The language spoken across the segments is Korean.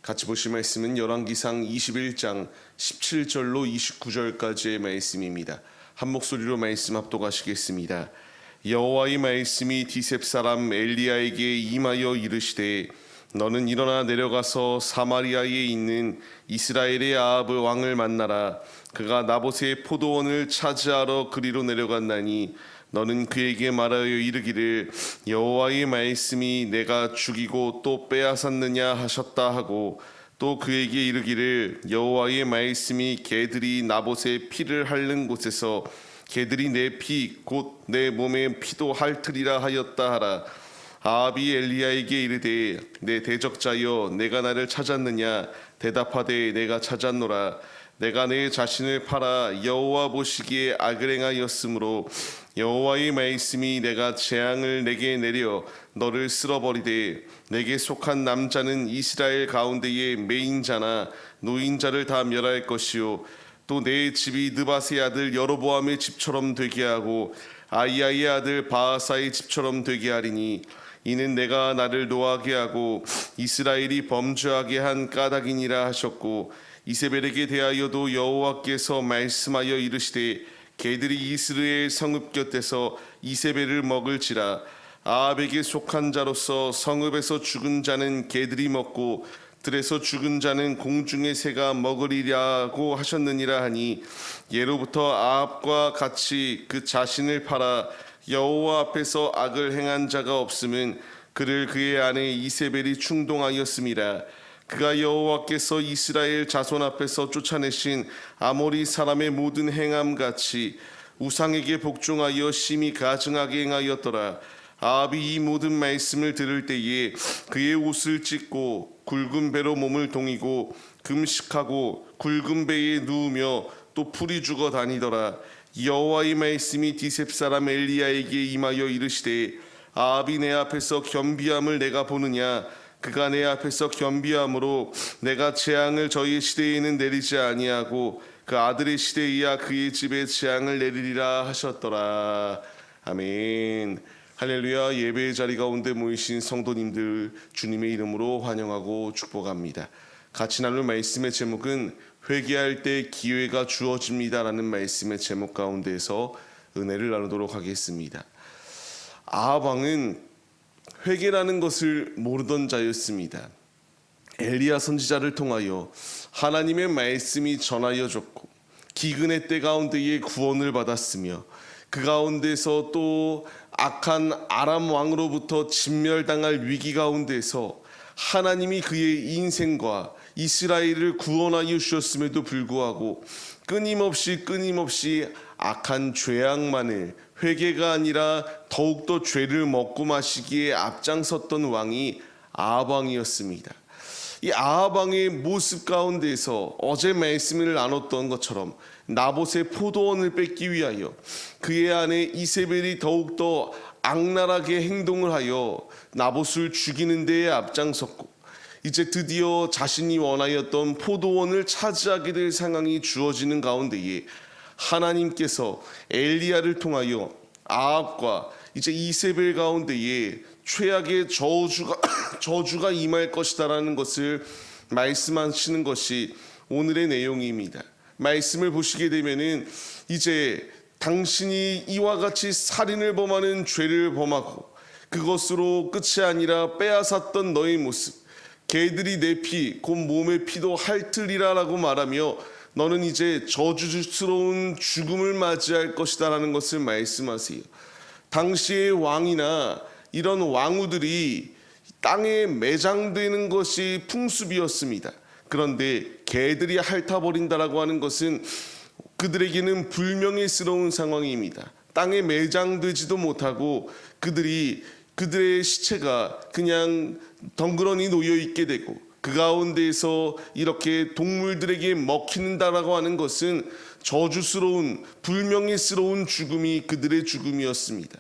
같이 보실 말씀은 열왕기상 21장 17절로 29절까지의 말씀입니다. 한 목소리로 말씀 합독하시겠습니다. 여호와의 말씀이 디셉 사람 엘리야에게 임하여 이르시되 너는 일어나 내려가서 사마리아에 있는 이스라엘의 아합 왕을 만나라. 그가 나봇의 포도원을 차지하러 그리로 내려갔나니 너는 그에게 말하여 이르기를 여호와의 말씀이 내가 죽이고 또 빼앗았느냐 하셨다 하고 또 그에게 이르기를 여호와의 말씀이 개들이 나봇의 피를 핥는 곳에서 개들이 내 피 곧 내 몸의 피도 핥으리라 하였다 하라. 아합이 엘리야에게 이르되 내 대적자여 내가 나를 찾았느냐 대답하되 내가 찾았노라. 내가 내 자신을 팔아 여호와 보시기에 악을 행하였으므로 여호와의 말씀이 내가 재앙을 내게 내려 너를 쓸어버리되 내게 속한 남자는 이스라엘 가운데에 매인자나 노인자를 다 멸할 것이요 또 내 집이 느밧의 아들 여로보암의 집처럼 되게 하고 아이야의 아들 바하사의 집처럼 되게 하리니 이는 내가 나를 노하게 하고 이스라엘이 범죄하게 한 까닭이니라 하셨고 이세벨에게 대하여도 여호와께서 말씀하여 이르시되 개들이 이스라엘 성읍 곁에서 이세벨을 먹을지라. 아합에게 속한 자로서 성읍에서 죽은 자는 개들이 먹고 들에서 죽은 자는 공중의 새가 먹으리라고 하셨느니라 하니 예로부터 아합과 같이 그 자신을 팔아 여호와 앞에서 악을 행한 자가 없음은 그를 그의 아내 이세벨이 충동하였음이라. 그가 여호와께서 이스라엘 자손 앞에서 쫓아내신 아모리 사람의 모든 행함같이 우상에게 복종하여 심히 가증하게 행하였더라. 아합이 이 모든 말씀을 들을 때에 그의 옷을 찢고 굵은 배로 몸을 동이고 금식하고 굵은 배에 누우며 또 풀이 죽어 다니더라. 여호와의 말씀이 디셉 사람 엘리야에게 임하여 이르시되 아합이 내 앞에서 겸비함을 내가 보느냐. 그가 내 앞에서 겸비함으로 내가 재앙을 저희 시대에는 내리지 아니하고 그 아들의 시대에야 그의 집에 재앙을 내리리라 하셨더라. 아멘. 할렐루야. 예배의 자리 가운데 모이신 성도님들 주님의 이름으로 환영하고 축복합니다. 같이 나눌 말씀의 제목은 회개할 때 기회가 주어집니다라는 말씀의 제목 가운데에서 은혜를 나누도록 하겠습니다. 아합 왕은 회개라는 것을 모르던 자였습니다. 엘리야 선지자를 통하여 하나님의 말씀이 전하여졌고 기근의 때 가운데에 구원을 받았으며 그 가운데서 또 악한 아람 왕으로부터 진멸당할 위기 가운데서 하나님이 그의 인생과 이스라엘을 구원하여 주셨음에도 불구하고 끊임없이 악한 죄악만을 회개가 아니라 더욱더 죄를 먹고 마시기에 앞장섰던 왕이 아합 왕이었습니다. 이 아합 왕의 모습 가운데서 어제 말씀을 나눴던 것처럼 나봇의 포도원을 뺏기 위하여 그의 아내 이세벨이 더욱더 악랄하게 행동을 하여 나봇을 죽이는 데에 앞장섰고 이제 드디어 자신이 원하였던 포도원을 차지하게 될 상황이 주어지는 가운데에 하나님께서 엘리야를 통하여 아합과 이제 이세벨 가운데에 최악의 저주가 임할 것이다라는 것을 말씀하시는 것이 오늘의 내용입니다. 말씀을 보시게 되면은 이제 당신이 이와 같이 살인을 범하는 죄를 범하고 그것으로 끝이 아니라 빼앗았던 너의 모습, 개들이 내 피, 곧 몸의 피도 핥으리라라고 말하며 너는 이제 저주스러운 죽음을 맞이할 것이다라는 것을 말씀하세요. 당시의 왕이나 이런 왕후들이 땅에 매장되는 것이 풍습이었습니다. 그런데 개들이 핥아버린다라고 하는 것은 그들에게는 불명예스러운 상황입니다. 땅에 매장되지도 못하고 그들의 시체가 그냥 덩그러니 놓여 있게 되고 그 가운데에서 이렇게 동물들에게 먹힌다라고 하는 것은 저주스러운 불명예스러운 죽음이 그들의 죽음이었습니다.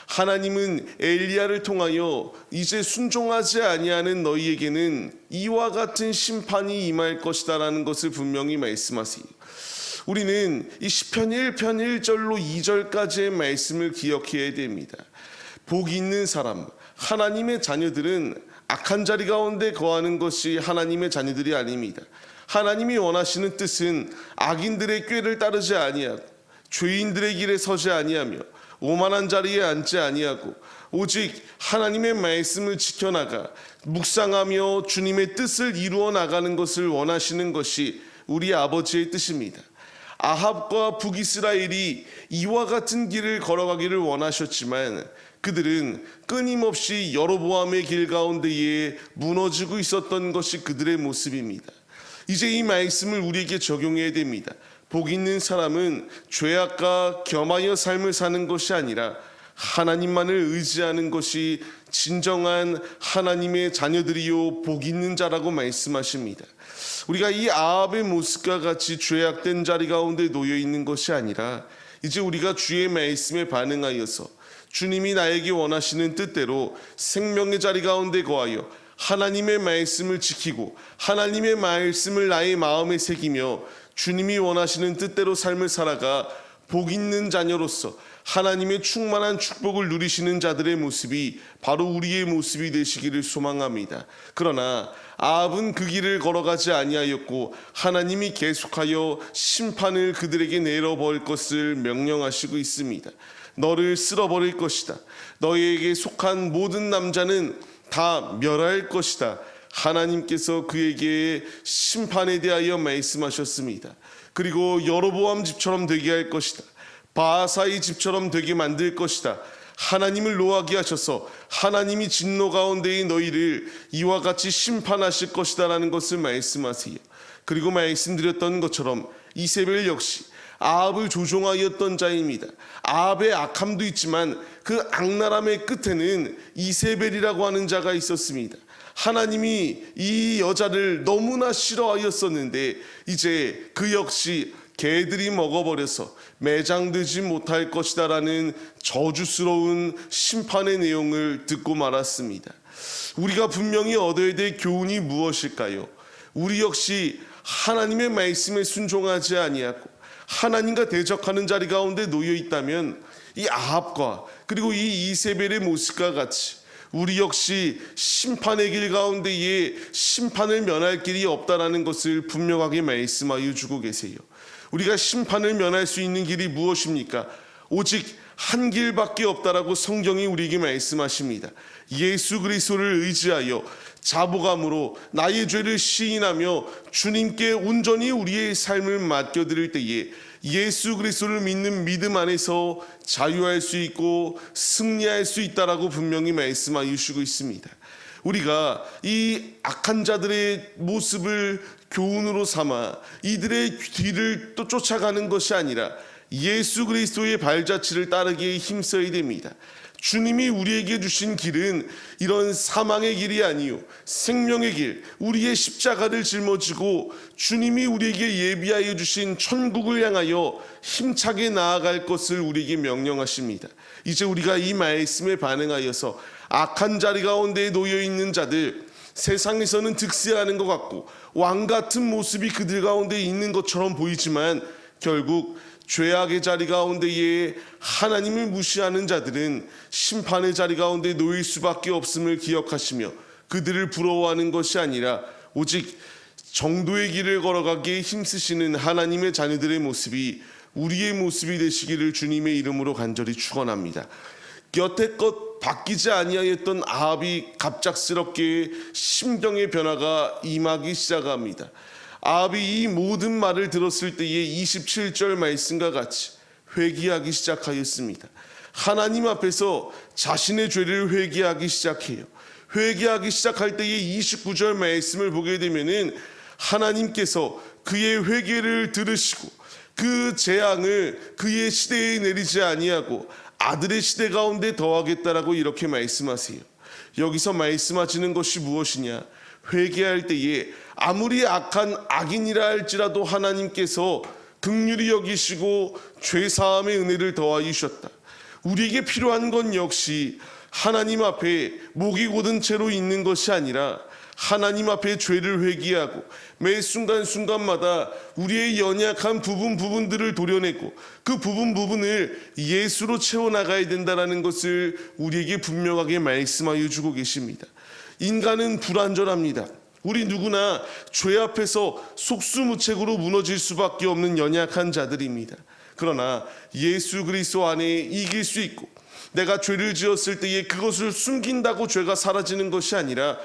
하나님은 엘리야를 통하여 이제 순종하지 아니하는 너희에게는 이와 같은 심판이 임할 것이다라는 것을 분명히 말씀하세요. 우리는 이 시편 1편 1절로 2절까지의 말씀을 기억해야 됩니다. 복 있는 사람, 하나님의 자녀들은 악한 자리 가운데 거하는 것이 하나님의 자녀들이 아닙니다. 하나님이 원하시는 뜻은 악인들의 꾀를 따르지 아니하고 죄인들의 길에 서지 아니하며 오만한 자리에 앉지 아니하고 오직 하나님의 말씀을 지켜나가 묵상하며 주님의 뜻을 이루어 나가는 것을 원하시는 것이 우리 아버지의 뜻입니다. 아합과 북이스라엘이 이와 같은 길을 걸어가기를 원하셨지만 그들은 끊임없이 여로보암의 길 가운데에 무너지고 있었던 것이 그들의 모습입니다. 이제 이 말씀을 우리에게 적용해야 됩니다. 복 있는 사람은 죄악과 겸하여 삶을 사는 것이 아니라 하나님만을 의지하는 것이 진정한 하나님의 자녀들이요 복 있는 자라고 말씀하십니다. 우리가 이 아합의 모습과 같이 죄악된 자리 가운데 놓여 있는 것이 아니라 이제 우리가 주의 말씀에 반응하여서 주님이 나에게 원하시는 뜻대로 생명의 자리 가운데 거하여 하나님의 말씀을 지키고 하나님의 말씀을 나의 마음에 새기며 주님이 원하시는 뜻대로 삶을 살아가 복 있는 자녀로서 하나님의 충만한 축복을 누리시는 자들의 모습이 바로 우리의 모습이 되시기를 소망합니다. 그러나 아합은 그 길을 걸어가지 아니하였고 하나님이 계속하여 심판을 그들에게 내려버릴 것을 명령하시고 있습니다. 너를 쓸어버릴 것이다. 너희에게 속한 모든 남자는 다 멸할 것이다. 하나님께서 그에게 심판에 대하여 말씀하셨습니다. 그리고 여로보암 집처럼 되게 할 것이다. 바하사의 집처럼 되게 만들 것이다. 하나님을 노하게 하셔서 하나님이 진노 가운데의 너희를 이와 같이 심판하실 것이다 라는 것을 말씀하세요. 그리고 말씀드렸던 것처럼 이세벨 역시 아합을 조종하였던 자입니다. 아합의 악함도 있지만 그 악랄함의 끝에는 이세벨이라고 하는 자가 있었습니다. 하나님이 이 여자를 너무나 싫어하였었는데 이제 그 역시 개들이 먹어버려서 매장되지 못할 것이다 라는 저주스러운 심판의 내용을 듣고 말았습니다. 우리가 분명히 얻어야 될 교훈이 무엇일까요? 우리 역시 하나님의 말씀에 순종하지 아니하고 하나님과 대적하는 자리 가운데 놓여 있다면 이 아합과 그리고 이 이세벨의 모습과 같이 우리 역시 심판의 길 가운데에 심판을 면할 길이 없다라는 것을 분명하게 말씀하여 주고 계세요. 우리가 심판을 면할 수 있는 길이 무엇입니까? 오직 한 길밖에 없다라고 성경이 우리에게 말씀하십니다. 예수 그리스도를 의지하여 자복함으로 나의 죄를 시인하며 주님께 온전히 우리의 삶을 맡겨드릴 때에 예수 그리스도를 믿는 믿음 안에서 자유할 수 있고 승리할 수 있다라고 분명히 말씀하여 주시고 있습니다. 우리가 이 악한 자들의 모습을 교훈으로 삼아 이들의 뒤를 또 쫓아가는 것이 아니라 예수 그리스도의 발자취를 따르기에 힘써야 됩니다. 주님이 우리에게 주신 길은 이런 사망의 길이 아니요 생명의 길, 우리의 십자가를 짊어지고 주님이 우리에게 예비하여 주신 천국을 향하여 힘차게 나아갈 것을 우리에게 명령하십니다. 이제 우리가 이 말씀에 반응하여서 악한 자리 가운데 놓여 있는 자들, 세상에서는 득세하는 것 같고 왕 같은 모습이 그들 가운데 있는 것처럼 보이지만 결국 죄악의 자리 가운데에 하나님을 무시하는 자들은 심판의 자리 가운데 놓일 수밖에 없음을 기억하시며 그들을 부러워하는 것이 아니라 오직 정도의 길을 걸어가기에 힘쓰시는 하나님의 자녀들의 모습이 우리의 모습이 되시기를 주님의 이름으로 간절히 축원합니다. 여태껏 바뀌지 아니하였던 아합이 갑작스럽게 심경의 변화가 임하기 시작합니다. 아합이 이 모든 말을 들었을 때에 27절 말씀과 같이 회개하기 시작하였습니다. 하나님 앞에서 자신의 죄를 회개하기 시작해요. 회개하기 시작할 때에 29절 말씀을 보게 되면은 하나님께서 그의 회개를 들으시고 그 재앙을 그의 시대에 내리지 아니하고 아들의 시대 가운데 더하겠다라고 이렇게 말씀하세요. 여기서 말씀하시는 것이 무엇이냐? 회개할 때에 아무리 악한 악인이라 할지라도 하나님께서 긍휼히 여기시고 죄사함의 은혜를 더하여 주셨다. 우리에게 필요한 건 역시 하나님 앞에 목이 곧은 채로 있는 것이 아니라 하나님 앞에 죄를 회개하고 매 순간순간마다 우리의 연약한 부분들을 도려내고 그 부분을 예수로 채워나가야 된다는 것을 우리에게 분명하게 말씀하여 주고 계십니다. 인간은 불완전합니다. 우리 누구나 죄 앞에서 속수무책으로 무너질 수밖에 없는 연약한 자들입니다. 그러나 예수 그리스도 안에 이길 수 있고 내가 죄를 지었을 때에 그것을 숨긴다고 죄가 사라지는 것이 아니라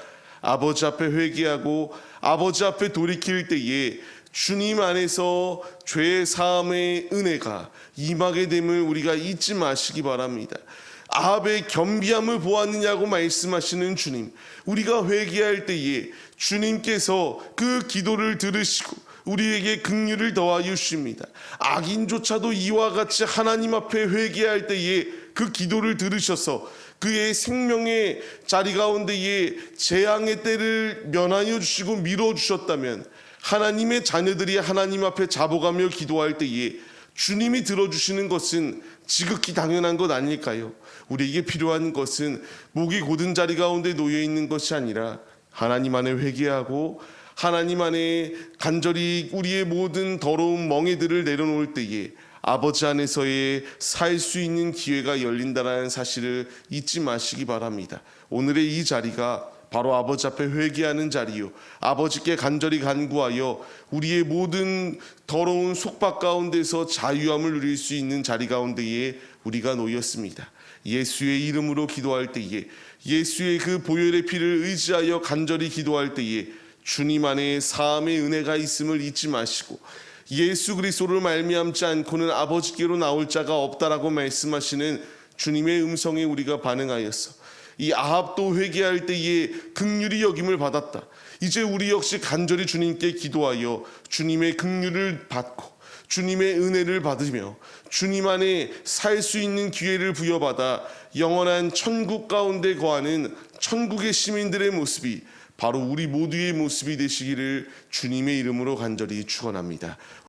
아버지 앞에 회개하고 아버지 앞에 돌이킬 때에 주님 안에서 죄 사함의 은혜가 임하게 됨을 우리가 잊지 마시기 바랍니다. 아합의 겸비함을 보았느냐고 말씀하시는 주님, 우리가 회개할 때에 주님께서 그 기도를 들으시고 우리에게 긍휼을 더하여 주십니다. 악인조차도 이와 같이 하나님 앞에 회개할 때에 그 기도를 들으셔서 그의 생명의 자리 가운데에 재앙의 때를 면하여 주시고 밀어주셨다면 하나님의 자녀들이 하나님 앞에 잡아가며 기도할 때에 주님이 들어주시는 것은 지극히 당연한 것 아닐까요? 우리에게 필요한 것은 목이 곧은 자리 가운데 놓여 있는 것이 아니라 하나님 안에 회개하고 하나님 안에 간절히 우리의 모든 더러운 멍에들을 내려놓을 때에 아버지 안에서의 살 수 있는 기회가 열린다는 사실을 잊지 마시기 바랍니다. 오늘의 이 자리가 바로 아버지 앞에 회개하는 자리요, 아버지께 간절히 간구하여 우리의 모든 더러운 속박 가운데서 자유함을 누릴 수 있는 자리 가운데에 우리가 놓였습니다. 예수의 이름으로 기도할 때에, 예수의 그 보혈의 피를 의지하여 간절히 기도할 때에 주님 안에 사함의 은혜가 있음을 잊지 마시고 예수 그리스도를 말미암지 않고는 아버지께로 나올 자가 없다라고 말씀하시는 주님의 음성에 우리가 반응하였어. 이 아합도 회개할 때에 긍휼히 여김을 받았다. 이제 우리 역시 간절히 주님께 기도하여 주님의 긍휼을 받고 주님의 은혜를 받으며 주님 안에 살 수 있는 기회를 부여받아 영원한 천국 가운데 거하는 천국의 시민들의 모습이 바로 우리 모두의 모습이 되시기를 주님의 이름으로 간절히 축원합니다.